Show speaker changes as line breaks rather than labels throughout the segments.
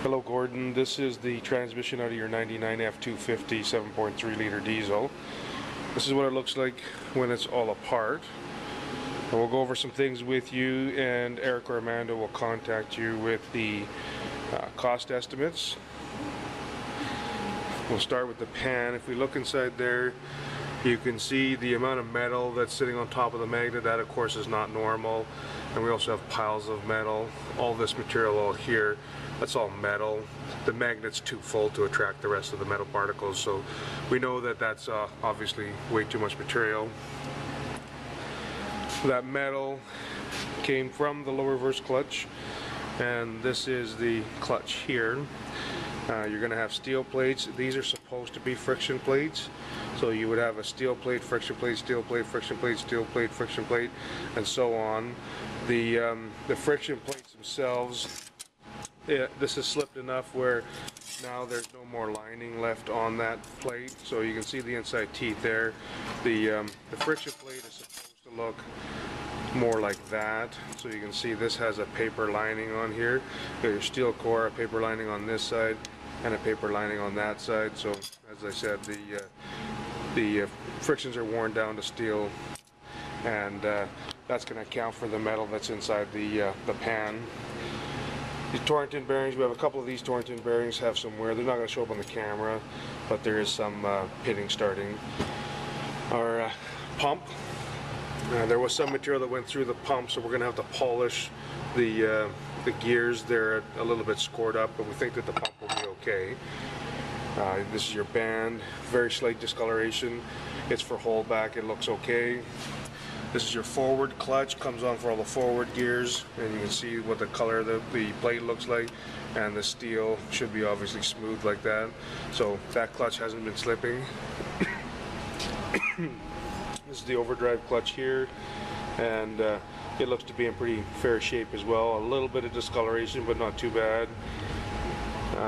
Hello Gordon, this is the transmission out of your 99 F250 7.3 liter diesel. This is what it looks like when it's all apart. And we'll go over some things with you, and Eric or Amanda will contact you with the cost estimates. We'll start with the pan. If we look inside there, you can see the amount of metal that's sitting on top of the magnet. That of course is not normal. And we also have piles of metal. All this material all here, that's all metal. The magnet's too full to attract the rest of the metal particles, so we know that that's obviously way too much material. That metal came from the low reverse clutch, and this is the clutch here. You're going to have steel plates. These are supposed to be friction plates, so you would have a steel plate, friction plate, steel plate, friction plate, steel plate, friction plate, and so on. The friction plates themselves, this is slipped enough where now there's no more lining left on that plate, so you can see the inside teeth there. The friction plate is supposed to look more like that, so you can see this has a paper lining on here. You got your steel core, a paper lining on this side, and a paper lining on that side. So as I said, the frictions are worn down to steel, and that's going to account for the metal that's inside the pan. The Torrington bearings, we have a couple of these Torrington bearings have some wear. They're not going to show up on the camera, but there is some pitting starting. Our pump, there was some material that went through the pump, so we're going to have to polish the gears. They're a little bit scored up, but we think that the pump will be okay. This is your band, very slight discoloration. It's for holdback, it looks okay. This is your forward clutch, comes on for all the forward gears, and you can see what the color of the plate looks like, and the steel should be obviously smooth like that. So that clutch hasn't been slipping. This is the overdrive clutch here, and it looks to be in pretty fair shape as well. A little bit of discoloration, but not too bad.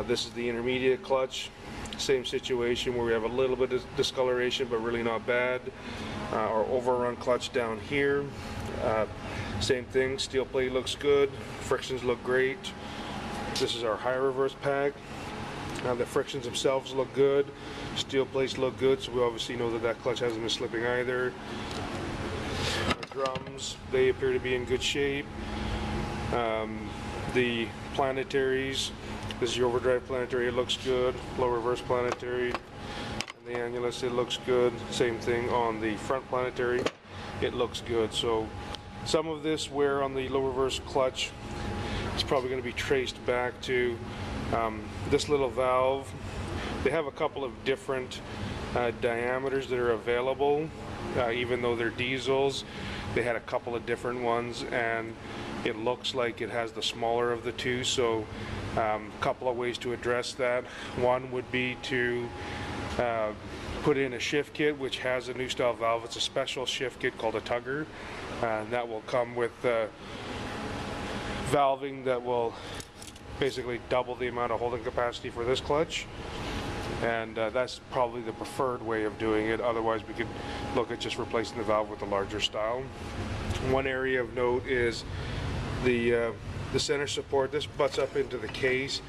This is the intermediate clutch. Same situation where we have a little bit of discoloration, but really not bad. Our overrun clutch down here, same thing. Steel plate looks good, frictions look great. This is our high reverse pack. The frictions themselves look good, steel plates look good, so we obviously know that that clutch hasn't been slipping either. Our drums, they appear to be in good shape. The planetaries, this is your overdrive planetary, it looks good. Low reverse planetary, and the annulus, it looks good. Same thing on the front planetary, it looks good. So some of this wear on the low reverse clutch is probably going to be traced back to this little valve. They have a couple of different diameters that are available, even though they're diesels. They had a couple of different ones, and it looks like it has the smaller of the two. So a couple of ways to address that. One would be to put in a shift kit which has a new style valve. It's a special shift kit called a tugger, and that will come with valving that will basically double the amount of holding capacity for this clutch, and that's probably the preferred way of doing it. Otherwise we could look at just replacing the valve with a larger style. One area of note is the center support. This butts up into the case,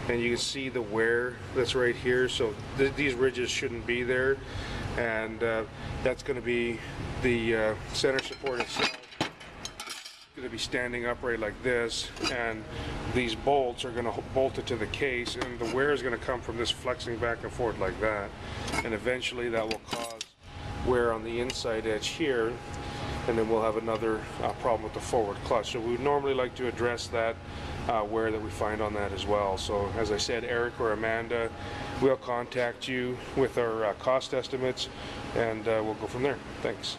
and you can see the wear that's right here. So these ridges shouldn't be there, and that's going to be the center support itself. Going to be standing upright like this, and these bolts are going to bolt it to the case, and the wear is going to come from this flexing back and forth like that, and eventually that will cause wear on the inside edge here, and then we'll have another problem with the forward clutch. So we would normally like to address that wear that we find on that as well. So as I said, Eric or Amanda will contact you with our cost estimates, and we'll go from there. Thanks.